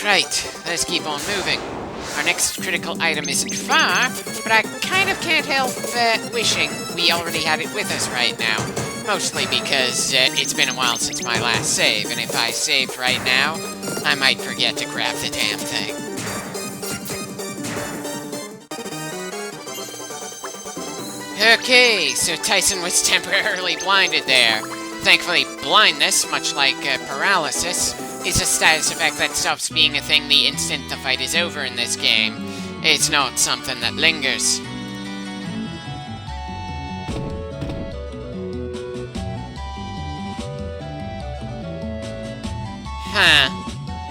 Right, let's keep on moving. Our next critical item isn't far, but I kind of can't help wishing we already had it with us right now. Mostly because it's been a while since my last save, and if I saved right now, I might forget to grab the damn thing. Okay, so Tyson was temporarily blinded there. Thankfully, blindness, much like paralysis, is a status effect that stops being a thing the instant the fight is over in this game. It's not something that lingers. Huh.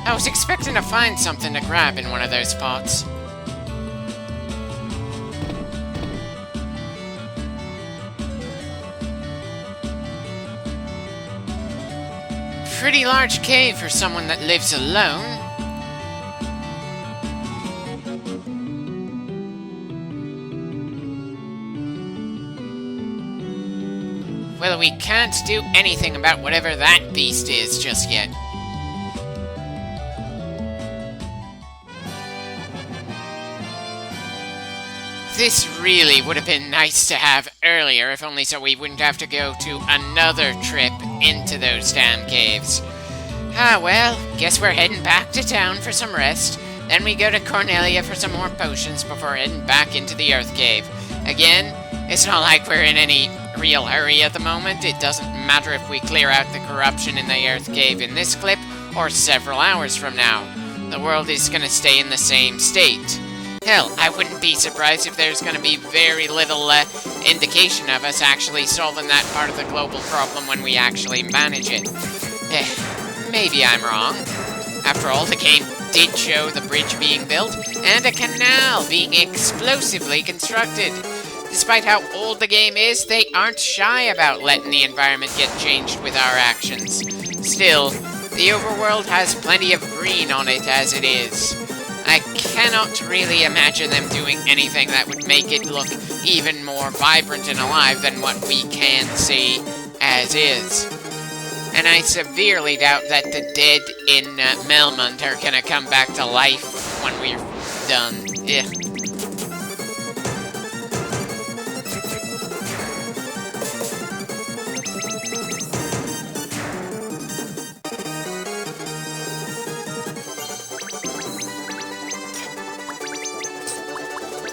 I was expecting to find something to grab in one of those pots. Pretty large cave for someone that lives alone. Well, we can't do anything about whatever that beast is just yet. This really would have been nice to have earlier, if only so we wouldn't have to go to another trip into those damn caves. Ah well, guess we're heading back to town for some rest. Then we go to Cornelia for some more potions before heading back into the Earth Cave. Again, it's not like we're in any real hurry at the moment. It doesn't matter if we clear out the corruption in the Earth Cave in this clip or several hours from now. The world is gonna stay in the same state. Hell, I wouldn't be surprised if there's going to be very little indication of us actually solving that part of the global problem when we actually manage it. Maybe I'm wrong. After all, the game did show the bridge being built and a canal being explosively constructed. Despite how old the game is, they aren't shy about letting the environment get changed with our actions. Still, the overworld has plenty of green on it as it is. I cannot really imagine them doing anything that would make it look even more vibrant and alive than what we can see as is. And I severely doubt that the dead in Melmond are gonna come back to life when we're done. Ugh.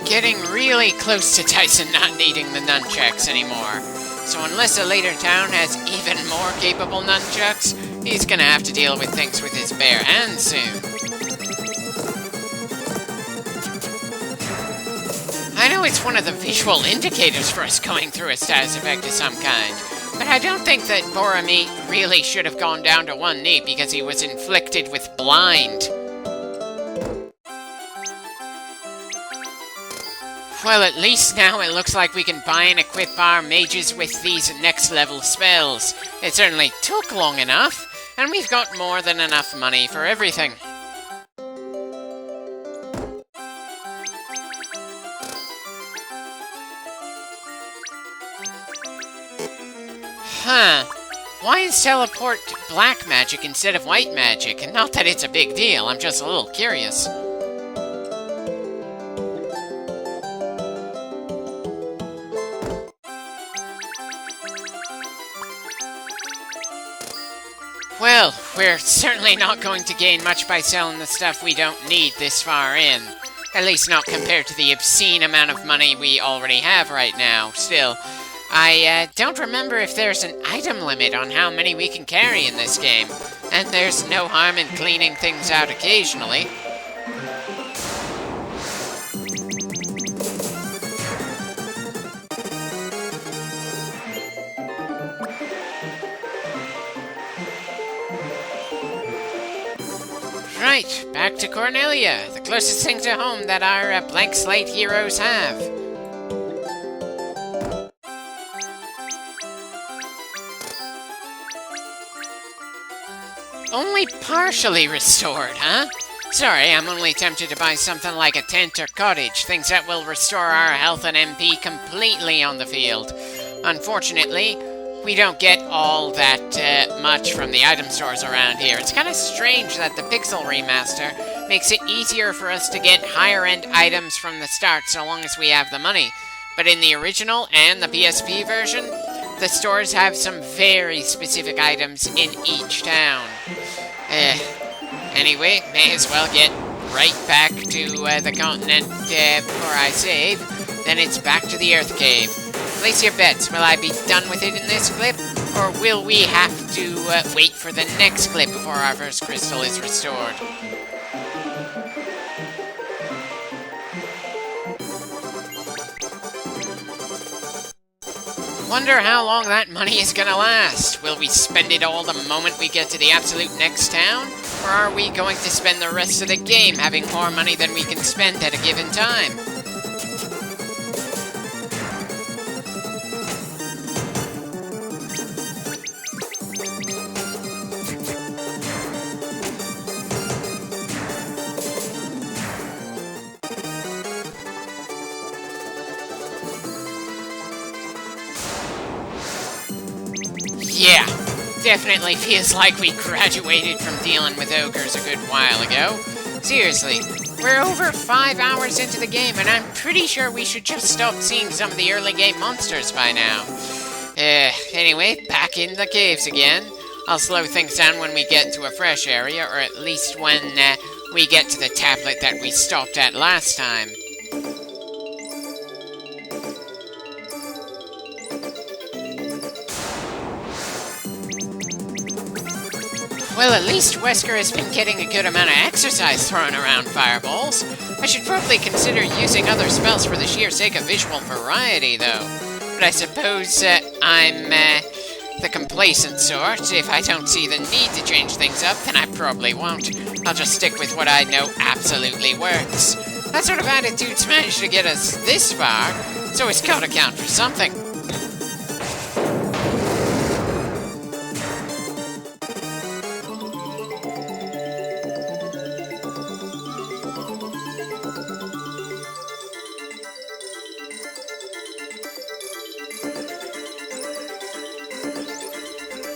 Getting really close to Tyson not needing the nunchucks anymore. So unless a later town has even more capable nunchucks, he's gonna have to deal with things with his bare hands soon. I know it's one of the visual indicators for us going through a status effect of some kind, but I don't think that Boromir really should have gone down to one knee because he was inflicted with blind. Well, at least now it looks like we can buy and equip our mages with these next level spells. It certainly took long enough, and we've got more than enough money for everything. Huh. Why is teleport black magic instead of white magic? Not that it's a big deal, I'm just a little curious. Well, we're certainly not going to gain much by selling the stuff we don't need this far in. At least not compared to the obscene amount of money we already have right now. Still, I don't remember if there's an item limit on how many we can carry in this game. And there's no harm in cleaning things out occasionally. Right, back to Cornelia, the closest thing to home that our blank slate heroes have. Only partially restored, huh? Sorry, I'm only tempted to buy something like a tent or cottage, things that will restore our health and MP completely on the field. Unfortunately, we don't get all that much from the item stores around here. It's kind of strange that the Pixel Remaster makes it easier for us to get higher-end items from the start so long as we have the money. But in the original and the PSP version, the stores have some very specific items in each town. Anyway, may as well get right back to the continent before I save. Then it's back to the Earth Cave. Place your bets. Will I be done with it in this clip? Or will we have to wait for the next clip before our first crystal is restored? Wonder how long that money is gonna last. Will we spend it all the moment we get to the absolute next town? Or are we going to spend the rest of the game having more money than we can spend at a given time? Yeah, definitely feels like we graduated from dealing with ogres a good while ago. Seriously, we're over 5 hours into the game, and I'm pretty sure we should just stop seeing some of the early game monsters by now. Anyway, back in the caves again. I'll slow things down when we get to a fresh area, or at least when we get to the tablet that we stopped at last time. Well, at least Wesker has been getting a good amount of exercise throwing around fireballs. I should probably consider using other spells for the sheer sake of visual variety, though. But I suppose I'm the complacent sort. If I don't see the need to change things up, then I probably won't. I'll just stick with what I know absolutely works. That sort of attitude's managed to get us this far, so it's gotta count for something.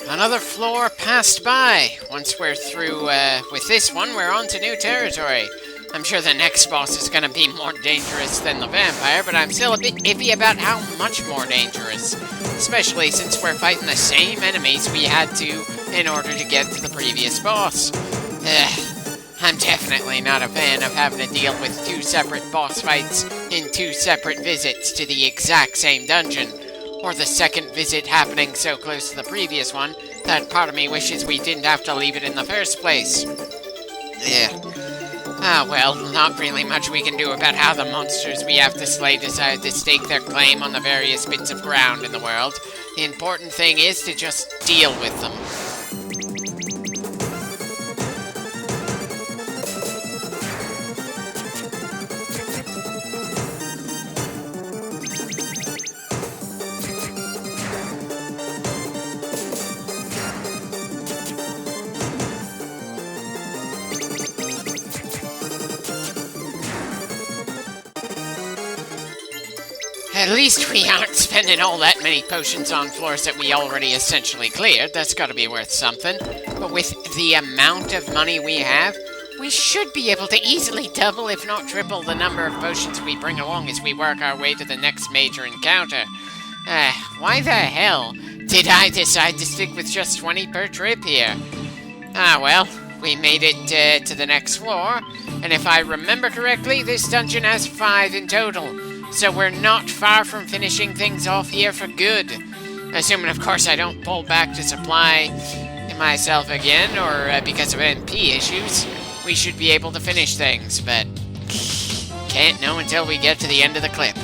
Another floor passed by. Once we're through with this one, we're on to new territory. I'm sure the next boss is going to be more dangerous than the vampire, but I'm still a bit iffy about how much more dangerous. Especially since we're fighting the same enemies we had to in order to get to the previous boss. I'm definitely not a fan of having to deal with 2 separate boss fights in 2 separate visits to the exact same dungeon. Or the second visit happening so close to the previous one that part of me wishes we didn't have to leave it in the first place. Well, not really much we can do about how the monsters we have to slay decide to stake their claim on the various bits of ground in the world. The important thing is to just deal with them. At least we aren't spending all that many potions on floors that we already essentially cleared. That's gotta be worth something. But with the amount of money we have, we should be able to easily double, if not triple, the number of potions we bring along as we work our way to the next major encounter. Why the hell did I decide to stick with just 20 per trip here? Well, we made it to the next floor, and if I remember correctly, this dungeon has 5 in total. So we're not far from finishing things off here for good. Assuming, of course, I don't pull back to supply myself again, or because of MP issues, we should be able to finish things, but can't know until we get to the end of the clip.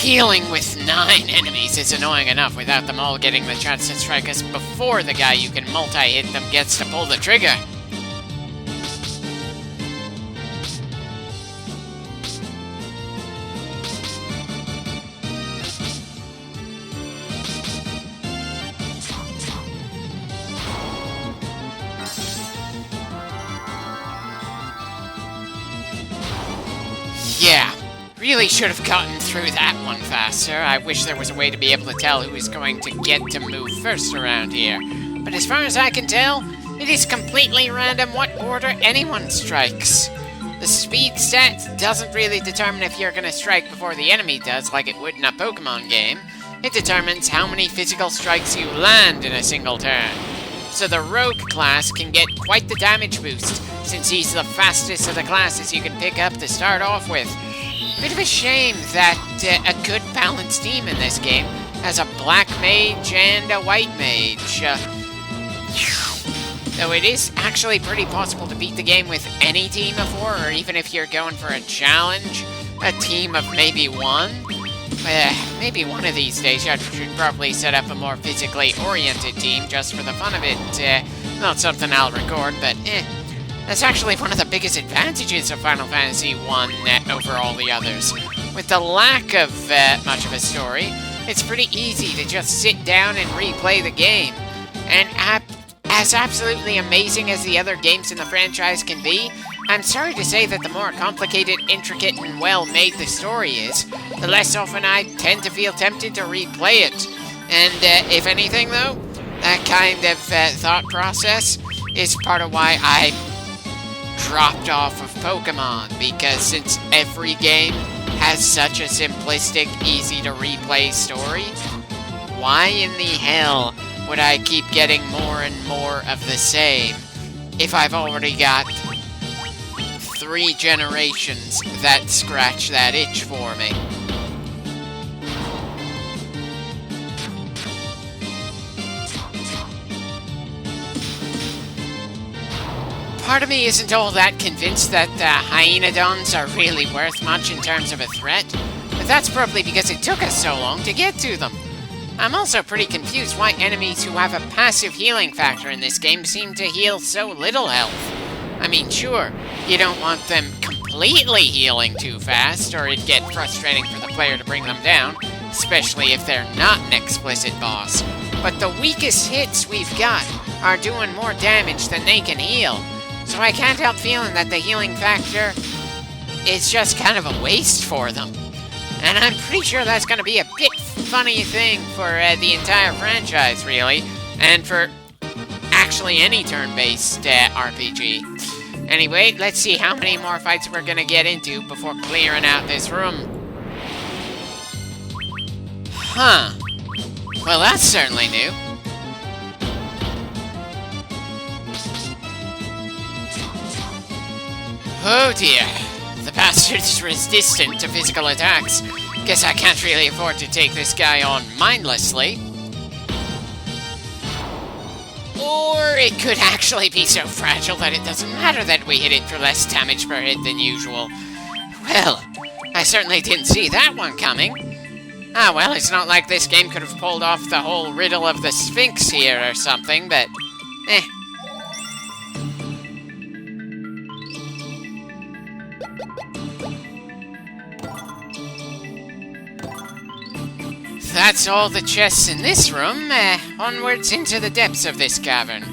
Dealing with 9 enemies is annoying enough without them all getting the chance to strike us before the guy you can multi-hit them gets to pull the trigger. Really should have gotten through that one faster. I wish there was a way to be able to tell who is going to get to move first around here. But as far as I can tell, it is completely random what order anyone strikes. The speed stat doesn't really determine if you're going to strike before the enemy does, like it would in a Pokemon game. It determines how many physical strikes you land in a single turn. So the Rogue class can get quite the damage boost, since he's the fastest of the classes you can pick up to start off with. Bit of a shame that a good balanced team in this game has a black mage and a white mage. Though it is actually pretty possible to beat the game with any team of 4, or even if you're going for a challenge, a team of maybe 1. Maybe one of these days I should probably set up a more physically oriented team just for the fun of it. Not something I'll record, but That's actually one of the biggest advantages of Final Fantasy I over all the others. With the lack of much of a story, it's pretty easy to just sit down and replay the game. And as absolutely amazing as the other games in the franchise can be, I'm sorry to say that the more complicated, intricate, and well-made the story is, the less often I tend to feel tempted to replay it. And if anything, though, that kind of thought process is part of why I dropped off of Pokemon, because since every game has such a simplistic, easy-to-replay story, why in the hell would I keep getting more and more of the same if I've already got 3 generations that scratch that itch for me? Part of me isn't all that convinced that the Hyaenodons are really worth much in terms of a threat, but that's probably because it took us so long to get to them. I'm also pretty confused why enemies who have a passive healing factor in this game seem to heal so little health. I mean, sure, you don't want them completely healing too fast, or it'd get frustrating for the player to bring them down, especially if they're not an explicit boss. But the weakest hits we've got are doing more damage than they can heal. So I can't help feeling that the healing factor is just kind of a waste for them. And I'm pretty sure that's going to be a bit funny thing for the entire franchise, really. And for actually any turn-based RPG. Anyway, let's see how many more fights we're going to get into before clearing out this room. Huh. Well, that's certainly new. Oh dear, the bastard is resistant to physical attacks. Guess I can't really afford to take this guy on mindlessly. Or it could actually be so fragile that it doesn't matter that we hit it for less damage per hit than usual. Well, I certainly didn't see that one coming. Ah well, it's not like this game could have pulled off the whole riddle of the Sphinx here or something, but That's all the chests in this room. Onwards into the depths of this cavern.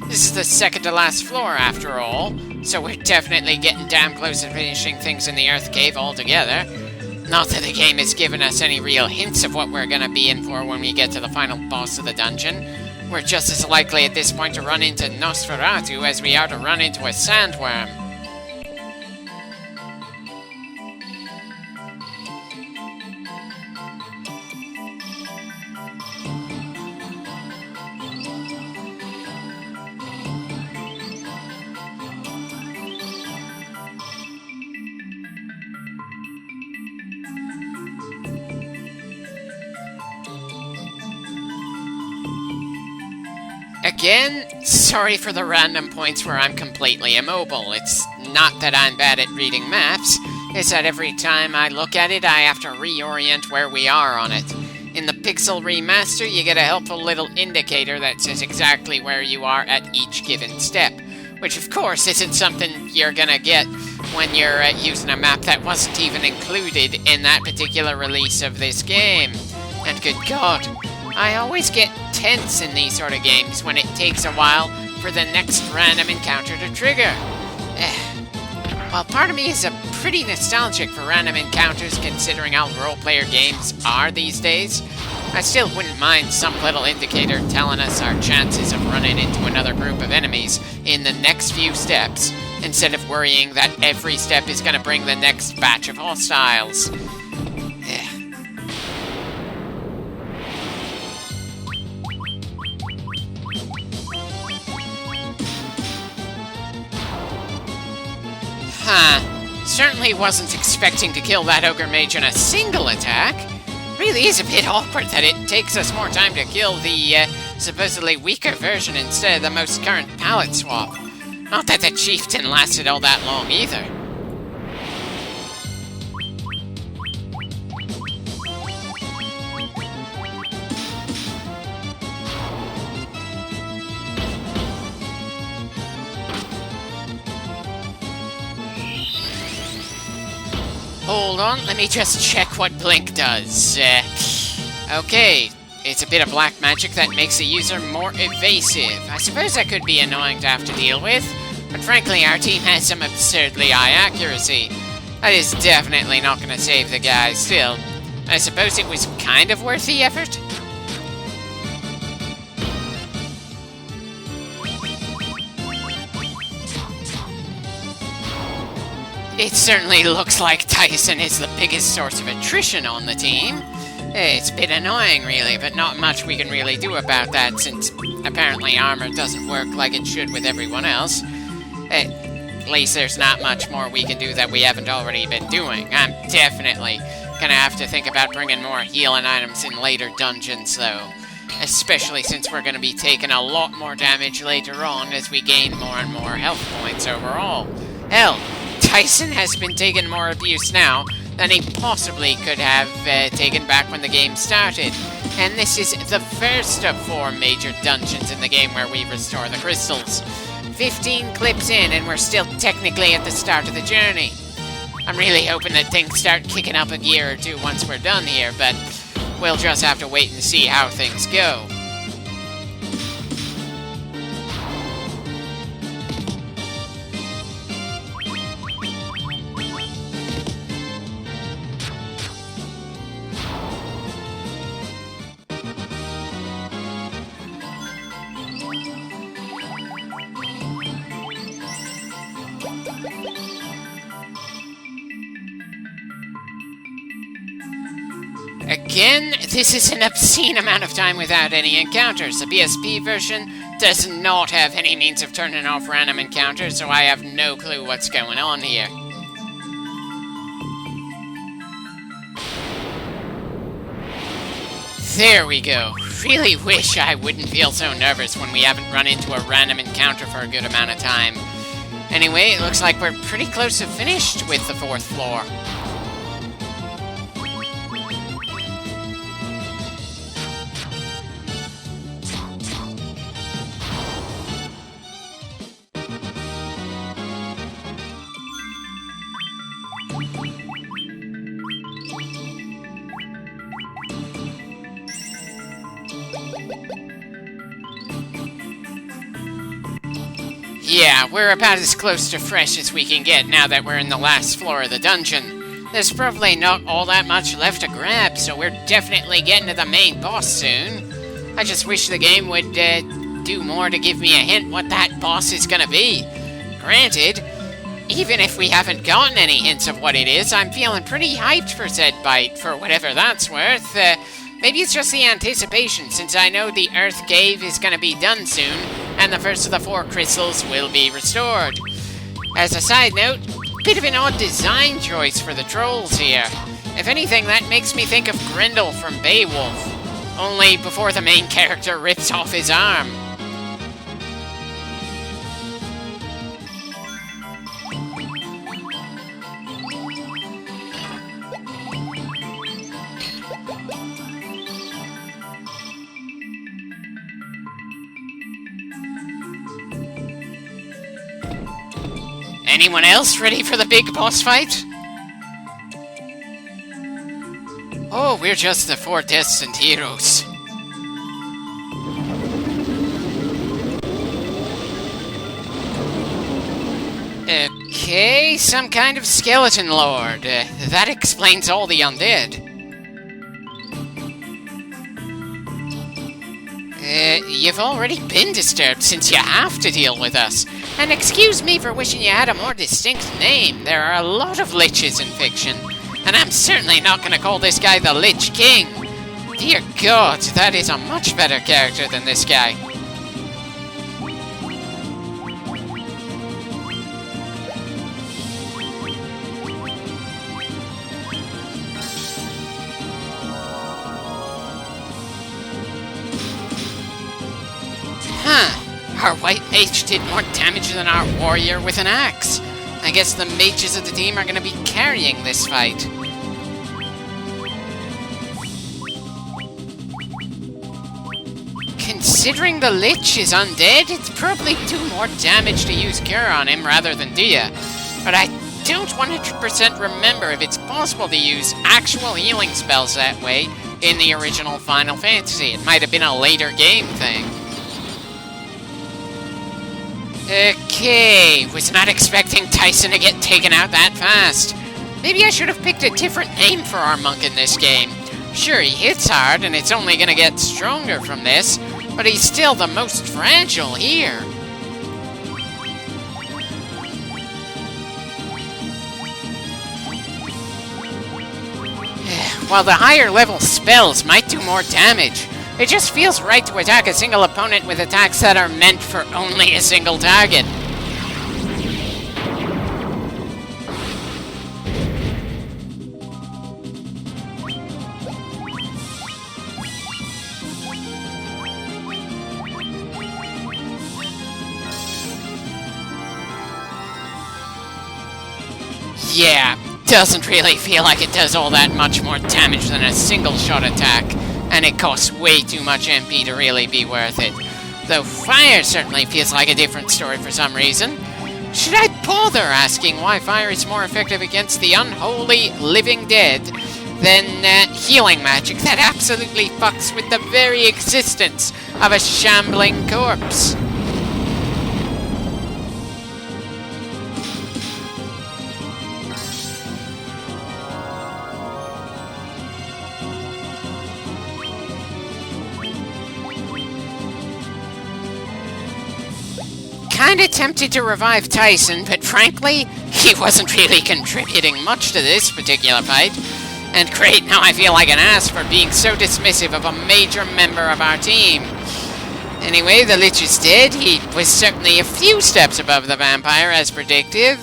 This is the second to last floor, after all, so we're definitely getting damn close to finishing things in the Earth Cave altogether. Not that the game has given us any real hints of what we're gonna be in for when we get to the final boss of the dungeon. We're just as likely at this point to run into Nosferatu as we are to run into a sandworm. Again, sorry for the random points where I'm completely immobile. It's not that I'm bad at reading maps, it's that every time I look at it, I have to reorient where we are on it. In the Pixel Remaster, you get a helpful little indicator that says exactly where you are at each given step, which of course isn't something you're gonna get when you're using a map that wasn't even included in that particular release of this game. And good God, I always get tense in these sort of games when it takes a while for the next random encounter to trigger. While part of me is pretty nostalgic for random encounters considering how role-player games are these days, I still wouldn't mind some little indicator telling us our chances of running into another group of enemies in the next few steps, instead of worrying that every step is going to bring the next batch of hostiles. Certainly wasn't expecting to kill that ogre mage in a single attack. Really is a bit awkward that it takes us more time to kill the supposedly weaker version instead of the most current palette swap. Not that the chieftain lasted all that long either. Hold on, let me just check what Blink does. Okay, it's a bit of black magic that makes the user more evasive. I suppose that could be annoying to have to deal with, but frankly our team has some absurdly high accuracy. That is definitely not going to save the guy. Still, I suppose it was kind of worth the effort. It certainly looks like Tyson is the biggest source of attrition on the team. It's a bit annoying, really, but not much we can really do about that, since apparently armor doesn't work like it should with everyone else. At least there's not much more we can do that we haven't already been doing. I'm definitely gonna have to think about bringing more healing items in later dungeons, though. Especially since we're gonna be taking a lot more damage later on as we gain more and more health points overall. Hell, Tyson has been taking more abuse now than he possibly could have taken back when the game started. And this is the first of 4 major dungeons in the game where we restore the crystals. 15 clips in and we're still technically at the start of the journey. I'm really hoping that things start kicking up a gear or two once we're done here, but we'll just have to wait and see how things go. Again, this is an obscene amount of time without any encounters. The PSP version does not have any means of turning off random encounters, so I have no clue what's going on here. There we go. Really wish I wouldn't feel so nervous when we haven't run into a random encounter for a good amount of time. Anyway, it looks like we're pretty close to finished with the 4th floor. Yeah, we're about as close to fresh as we can get now that we're in the last floor of the dungeon. There's probably not all that much left to grab, so we're definitely getting to the main boss soon. I just wish the game would do more to give me a hint what that boss is gonna be. Granted, even if we haven't gotten any hints of what it is, I'm feeling pretty hyped for said bite, for whatever that's worth. Maybe it's just the anticipation, since I know the Earth Cave is gonna be done soon, and the first of the 4 crystals will be restored. As a side note, bit of an odd design choice for the trolls here. If anything, that makes me think of Grendel from Beowulf, only before the main character rips off his arm. Anyone else ready for the big boss fight? Oh, we're just the 4 destined heroes. Okay, some kind of skeleton lord. That explains all the undead. You've already been disturbed since you have to deal with us. And excuse me for wishing you had a more distinct name. There are a lot of liches in fiction. And I'm certainly not going to call this guy the Lich King. Dear God, that is a much better character than this guy. Our white mage did more damage than our warrior with an axe. I guess the mages of the team are going to be carrying this fight. Considering the Lich is undead, it's probably do more damage to use Cure on him rather than Dia. But I don't 100% remember if it's possible to use actual healing spells that way in the original Final Fantasy. It might have been a later game thing. Okay, was not expecting Tyson to get taken out that fast. Maybe I should have picked a different name for our monk in this game. Sure, he hits hard, and it's only gonna get stronger from this, but he's still the most fragile here. While the higher level spells might do more damage, it just feels right to attack a single opponent with attacks that are meant for only a single target. Yeah, doesn't really feel like it does all that much more damage than a single shot attack. And it costs way too much MP to really be worth it. Though fire certainly feels like a different story for some reason. Should I bother asking why fire is more effective against the unholy living dead than healing magic that absolutely fucks with the very existence of a shambling corpse? Kinda tempted to revive Tyson, but frankly, he wasn't really contributing much to this particular fight. And great, now I feel like an ass for being so dismissive of a major member of our team. Anyway, the Lich is dead. He was certainly a few steps above the vampire, as predictive.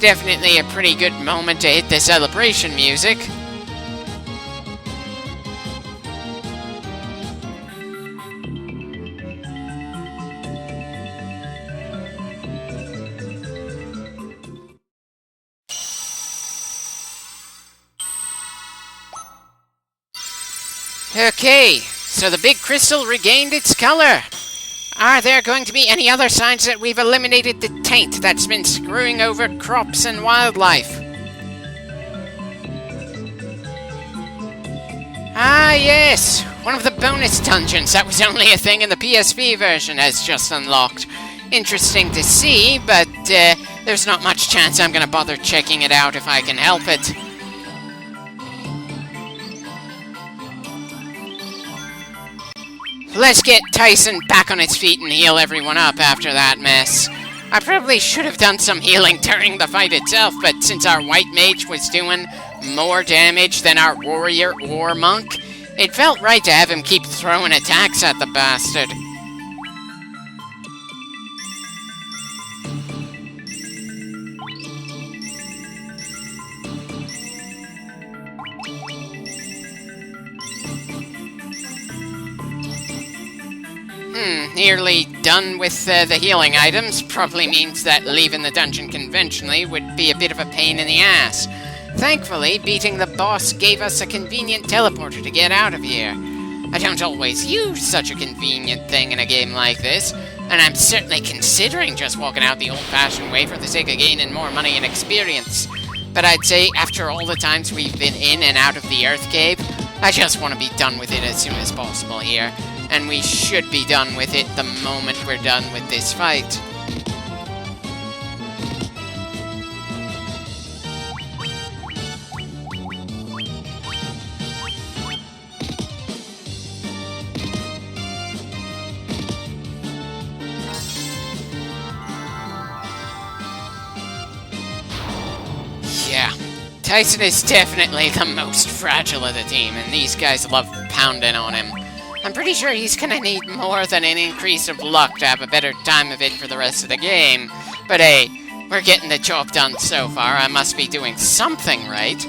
Definitely a pretty good moment to hit the celebration music. Okay, so the big crystal regained its color. Are there going to be any other signs that we've eliminated the taint that's been screwing over crops and wildlife? Ah, yes! One of the bonus dungeons that was only a thing in the PSP version has just unlocked. Interesting to see, but there's not much chance I'm gonna bother checking it out if I can help it. Let's get Tyson back on his feet and heal everyone up after that mess. I probably should have done some healing during the fight itself, but since our white mage was doing more damage than our warrior or monk, it felt right to have him keep throwing attacks at the bastard. Nearly done with the healing items probably means that leaving the dungeon conventionally would be a bit of a pain in the ass. Thankfully, beating the boss gave us a convenient teleporter to get out of here. I don't always use such a convenient thing in a game like this, and I'm certainly considering just walking out the old-fashioned way for the sake of gaining more money and experience. But I'd say, after all the times we've been in and out of the Earth Cave, I just want to be done with it as soon as possible here. And we should be done with it the moment we're done with this fight. Tyson is definitely the most fragile of the team, and these guys love pounding on him. I'm pretty sure he's gonna need more than an increase of luck to have a better time of it for the rest of the game. But hey, we're getting the job done so far. I must be doing something right.